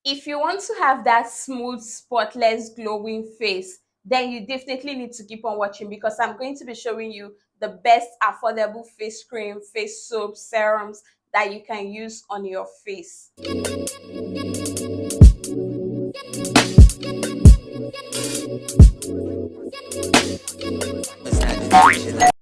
If you want to have that smooth, spotless, glowing face, then you definitely need to keep on watching because I'm going to be showing you the best affordable face cream, face soap, serums that you can use on your face.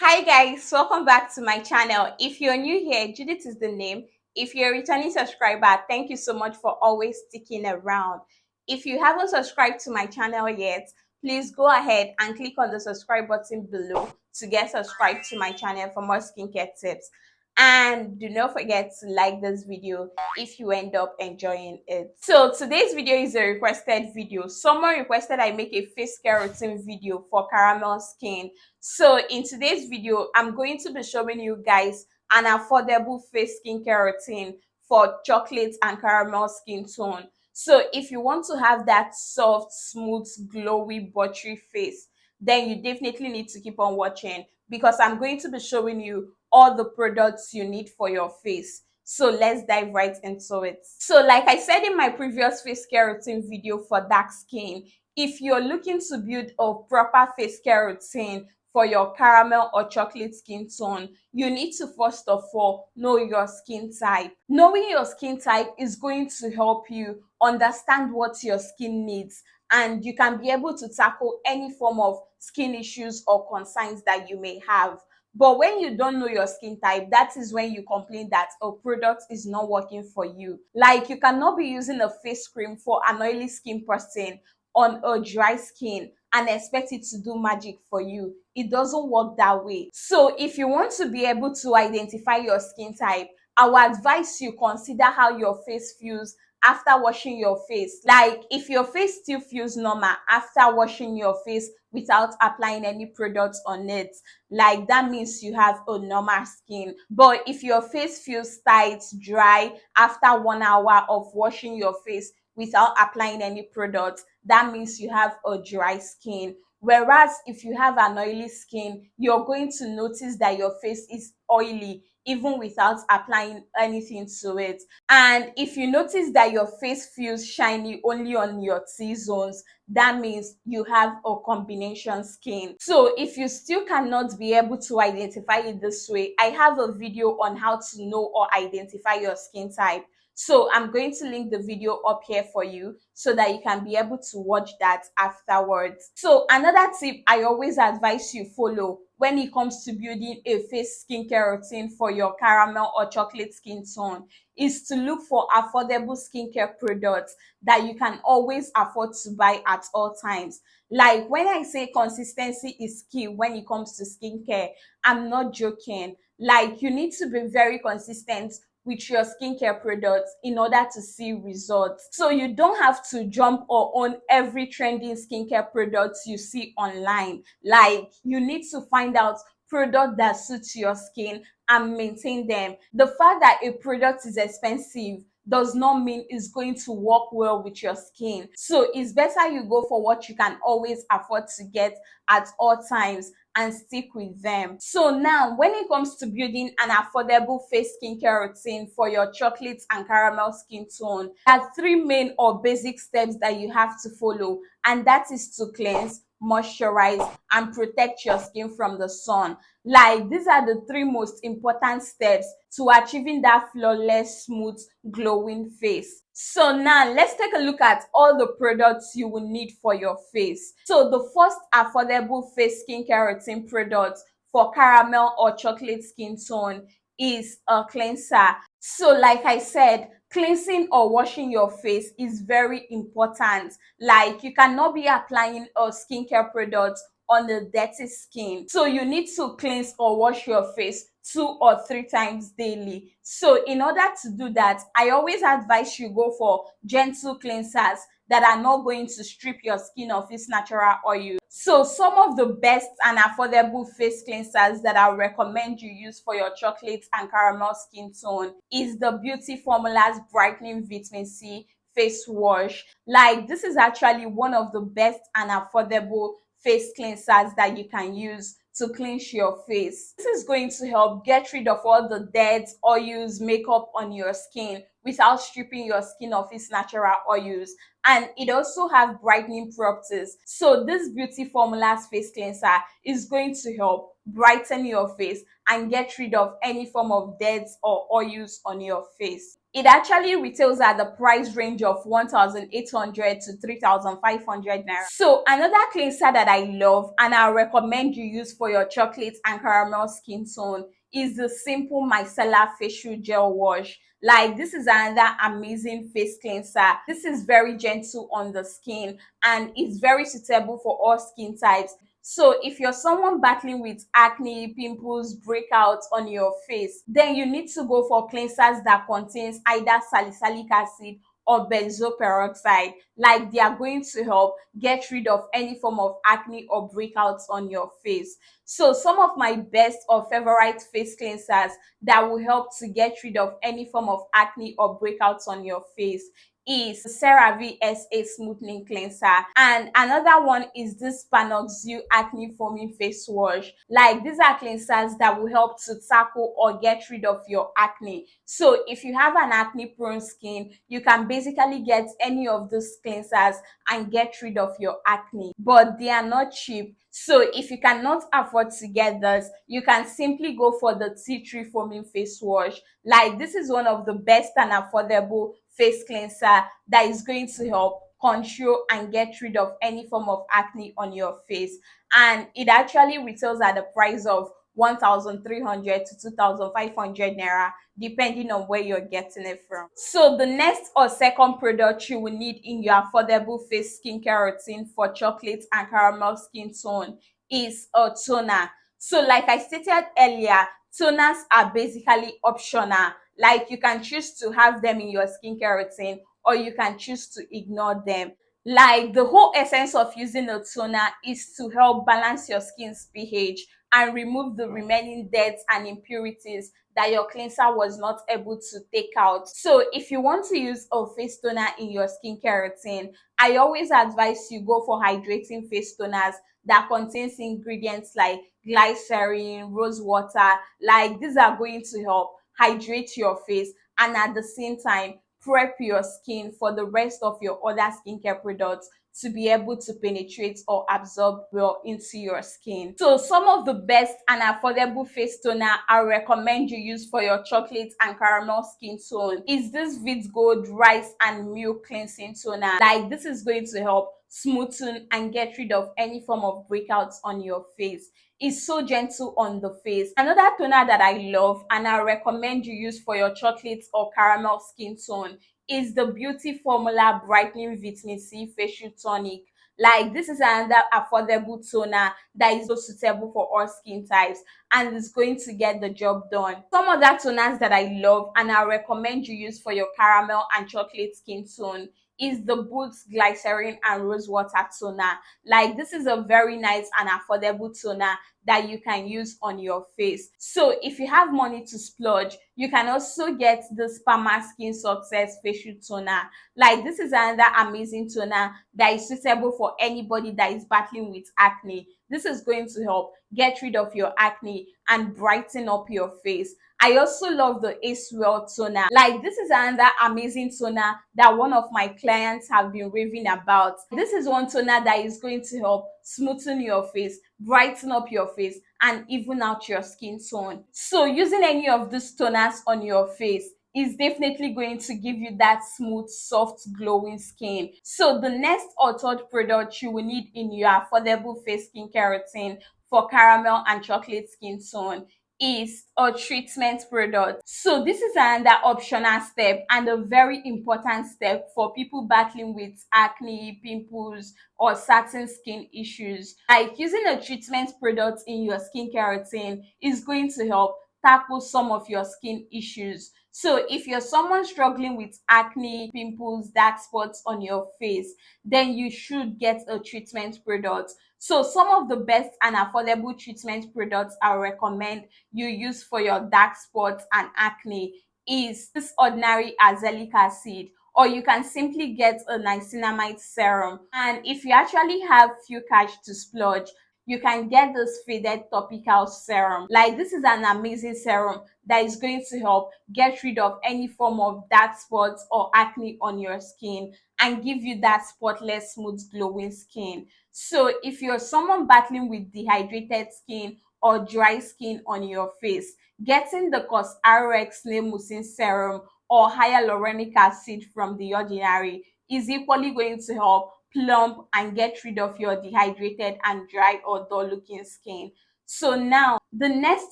Hi guys, welcome back to my channel. If you're new here, Judith is the name. If you're a returning subscriber, thank you so much for always sticking around. If you haven't subscribed to my channel yet, please go ahead and click on the subscribe button below to get subscribed to my channel for more skincare tips. And do not forget to like this video if you end up enjoying it. So today's video is a requested video. Someone requested I make a face care routine video for caramel skin. So in today's video, I'm going to be showing you guys an affordable face skincare routine for chocolate and caramel skin tone. So if you want to have that soft, smooth, glowy, buttery face, then you definitely need to keep on watching because I'm going to be showing you all the products you need for your face. So let's dive right into it. So like I said in my previous face care routine video for dark skin, if you're looking to build a proper face care routine for your caramel or chocolate skin tone, you need to first of all know your skin type. Knowing your skin type is going to help you understand what your skin needs, and you can be able to tackle any form of skin issues or concerns that you may have. But when you don't know your skin type, that is when you complain that a product is not working for you. Like you cannot be using a face cream for an oily skin person on a dry skin and expect it to do magic for you. It doesn't work that way. So if you want to be able to identify your skin type, I would advise you consider how your face feels after washing your face. Like if your face still feels normal after washing your face without applying any products on it, like that means you have a normal skin. But if your face feels tight, dry after 1 hour of washing your face without applying any products, that means you have a dry skin. Whereas if you have an oily skin, you're going to notice that your face is oily even without applying anything to it. And if you notice that your face feels shiny only on your T-zones, that means you have a combination skin. So if you still cannot be able to identify it this way, I have a video on how to know or identify your skin type. So I'm going to link the video up here for you so that you can be able to watch that afterwards. So another tip I always advise you follow when it comes to building a face skincare routine for your caramel or chocolate skin tone is to look for affordable skincare products that you can always afford to buy at all times. Like when I say consistency is key when it comes to skincare, I'm not joking. Like you need to be very consistent with your skincare products in order to see results. So you don't have to jump or own every trending skincare product you see online. Like you need to find out product that suits your skin and maintain them. The fact that a product is expensive does not mean it's going to work well with your skin. So it's better you go for what you can always afford to get at all times and stick with them. So now, when it comes to building an affordable face skincare routine for your chocolate and caramel skin tone, there are three main or basic steps that you have to follow, and that is to cleanse, moisturize, and protect your skin from the sun. Like these are the three most important steps to achieving that flawless, smooth, glowing face. So now let's take a look at all the products you will need for your face. So the first affordable face skincare routine product for caramel or chocolate skin tone is a cleanser. So like I said, cleansing or washing your face is very important. Like you cannot be applying a skincare product on the dirty skin. So you need to cleanse or wash your face 2 or 3 times daily. So in order to do that, I always advise you go for gentle cleansers that are not going to strip your skin of its natural oil. So some of the best and affordable face cleansers that I recommend you use for your chocolate and caramel skin tone is the Beauty Formula's Brightening Vitamin C face wash. Like this is actually one of the best and affordable face cleansers that you can use to cleanse your face. This is going to help get rid of all the dead oils, makeup on your skin without stripping your skin of its natural oils. And it also have brightening properties. So this beauty formulas face cleanser is going to help brighten your face and get rid of any form of dead or oils on your face. It actually retails at the price range of 1,800 to 3,500 naira. So another cleanser that I love and I recommend you use for your chocolate and caramel skin tone is the simple micellar facial gel wash. Like, this is another amazing face cleanser. This is very gentle on the skin and it's very suitable for all skin types. So if you're someone battling with acne, pimples, breakouts on your face, then you need to go for cleansers that contains either salicylic acid or benzoyl peroxide. Like, they are going to help get rid of any form of acne or breakouts on your face. So some of my best or favorite face cleansers that will help to get rid of any form of acne or breakouts on your face is CeraVe SA Smoothing Cleanser, and another one is this Panoxyl Acne Foaming Face Wash. Like, these are cleansers that will help to tackle or get rid of your acne. So if you have an acne prone skin, you can basically get any of these cleansers and get rid of your acne, but they are not cheap. So if you cannot afford to get this, you can simply go for the tea tree foaming face wash. Like, this is one of the best and affordable face cleanser that is going to help control and get rid of any form of acne on your face. And it actually retails at the price of 1,300 to 2,500 naira, depending on where you're getting it from. So the next or second product you will need in your affordable face skincare routine for chocolate and caramel skin tone is a toner. So like I stated earlier, toners are basically optional. Like, you can choose to have them in your skincare routine or you can choose to ignore them. Like, the whole essence of using a toner is to help balance your skin's pH and remove the remaining dirt and impurities that your cleanser was not able to take out. So if you want to use a face toner in your skincare routine, I always advise you go for hydrating face toners that contains ingredients like glycerin, rose water. Like, these are going to help hydrate your face and at the same time prep your skin for the rest of your other skincare products to be able to penetrate or absorb well into your skin. So some of the best and affordable face toner I recommend you use for your chocolate and caramel skin tone is this Vit Gold Rice and Milk Cleansing Toner. Like, this is going to help smoothen and get rid of any form of breakouts on your face. It's so gentle on the face. Another toner that I love and I recommend you use for your chocolate or caramel skin tone is the Beauty Formula Brightening Vitamin C Facial Tonic. Like, this is another affordable toner that is so suitable for all skin types and is going to get the job done. Some other toners that I love and I recommend you use for your caramel and chocolate skin tone is the Boots Glycerin and Rose Water Toner. Like, this is a very nice and affordable toner that you can use on your face. So if you have money to splurge, you can also get the Sperma Skin Success Facial Toner. Like, this is another amazing toner that is suitable for anybody that is battling with acne. This is going to help get rid of your acne and brighten up your face. I also love the Acewell toner. Like, this is another amazing toner that one of my clients have been raving about. This is one toner that is going to help smoothen your face, brighten up your face, and even out your skin tone. So using any of these toners on your face is definitely going to give you that smooth, soft, glowing skin. So the next or third product you will need in your affordable face skincare routine for caramel and chocolate skin tone is a treatment product. So this is another optional step and a very important step for people battling with acne, pimples, or certain skin issues. Like, using a treatment product in your skincare routine is going to help tackle some of your skin issues. So if you're someone struggling with acne, pimples, dark spots on your face, then you should get a treatment product. So some of the best and affordable treatment products I recommend you use for your dark spots and acne is this ordinary azelaic acid, or you can simply get a niacinamide serum. And if you actually have few cash to splurge, you can get this faded topical serum. Like, this is an amazing serum that is going to help get rid of any form of dark spots or acne on your skin and give you that spotless, smooth, glowing skin. So if you're someone battling with dehydrated skin or dry skin on your face, getting the Cosrx Mucin serum or hyaluronic acid from The Ordinary is equally going to help plump and get rid of your dehydrated and dry or dull looking skin. So now, the next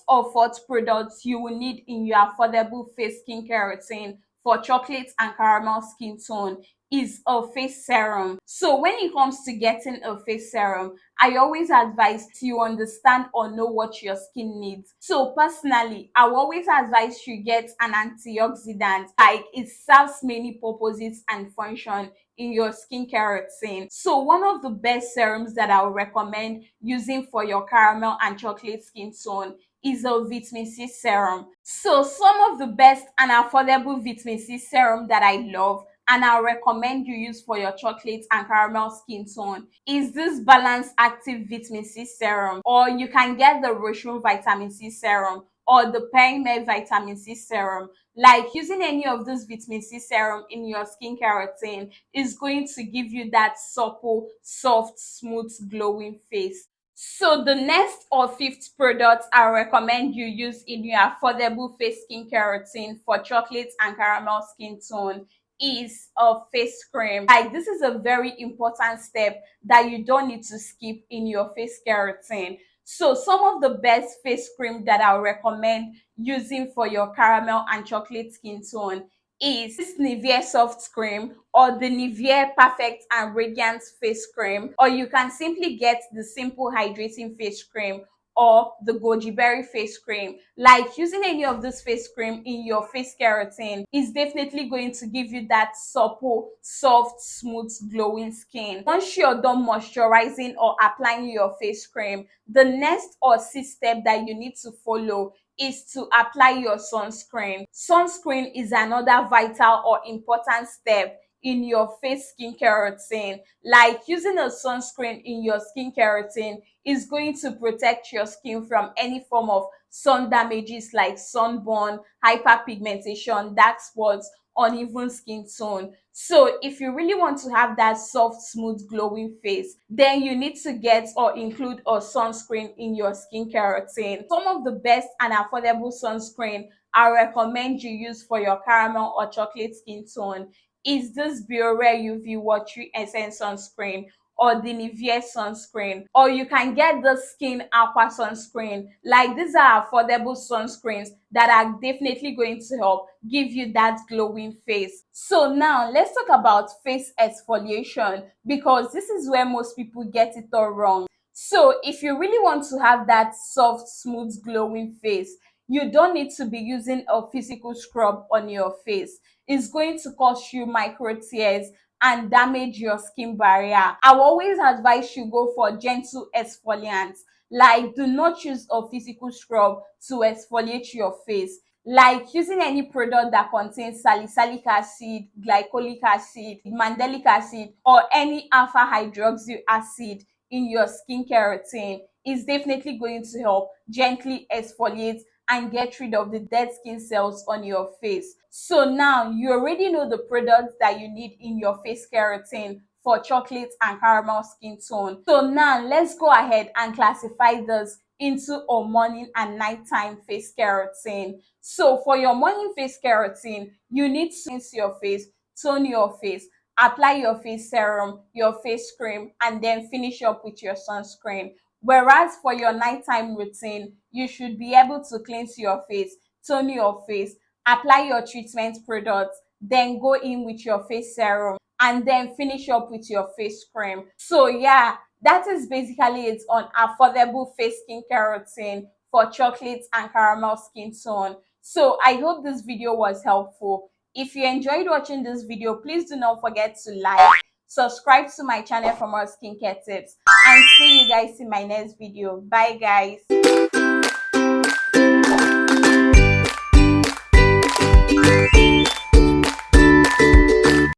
or fourth products you will need in your affordable face skincare routine for chocolate and caramel skin tone is a face serum. So when it comes to getting a face serum, I always advise you understand or know what your skin needs. So personally, I will always advise you get an antioxidant. Like, it serves many purposes and function in your skincare routine. So one of the best serums that I would recommend using for your caramel and chocolate skin tone is a vitamin C serum. So some of the best and affordable vitamin C serum that I love and I recommend you use for your chocolate and caramel skin tone is this Balance Active Vitamin C Serum, or you can get the Rochun Vitamin C Serum or the Perime Vitamin C Serum. Like, using any of this vitamin C serum in your skincare routine is going to give you that supple, soft, smooth, glowing face. So the next or fifth product I recommend you use in your affordable face skincare routine for chocolate and caramel skin tone is a face cream. Like, this is a very important step that you don't need to skip in your face care routine. So some of the best face cream that I recommend using for your caramel and chocolate skin tone is this Nivea soft cream or the Nivea perfect and radiant face cream, or you can simply get the simple hydrating face cream or the goji berry face cream. Like, using any of this face cream in your face care routine is definitely going to give you that supple, soft, smooth, glowing skin. Once you're done moisturizing or applying your face cream, the next or sixth step that you need to follow is to apply your sunscreen. Sunscreen is another vital or important step in your face skincare routine. Like, using a sunscreen in your skincare routine is going to protect your skin from any form of sun damages like sunburn, hyperpigmentation, dark spots, uneven skin tone. So if you really want to have that soft, smooth, glowing face, then you need to get or include a sunscreen in your skincare routine. Some of the best and affordable sunscreen I recommend you use for your caramel or chocolate skin tone is this Biore UV Watery Essence sunscreen or the Nivea sunscreen, or you can get the Skin Aqua sunscreen. Like, these are affordable sunscreens that are definitely going to help give you that glowing face. So now let's talk about face exfoliation, because this is where most people get it all wrong. So if you really want to have that soft, smooth, glowing face, you don't need to be using a physical scrub on your face. It's going to cause you micro tears and damage your skin barrier. I will always advise you go for gentle exfoliants. Like, do not use a physical scrub to exfoliate your face. Like, using any product that contains salicylic acid, glycolic acid, mandelic acid, or any alpha hydroxy acid in your skincare routine is definitely going to help gently exfoliate and get rid of the dead skin cells on your face. So now you already know the products that you need in your face care routine for chocolate and caramel skin tone. So now let's go ahead and classify this into a morning and nighttime face care routine. So for your morning face care routine, you need to rinse your face, tone your face, apply your face serum, your face cream, and then finish up with your sunscreen. Whereas for your nighttime routine, you should be able to cleanse your face, tone your face, apply your treatment products, then go in with your face serum, and then finish up with your face cream. So yeah, that is basically it on affordable face skincare routine for chocolate and caramel skin tone. So I hope this video was helpful. If you enjoyed watching this video, please do not forget to like, subscribe to my channel for more skincare tips, and see you guys in my next video. Bye guys.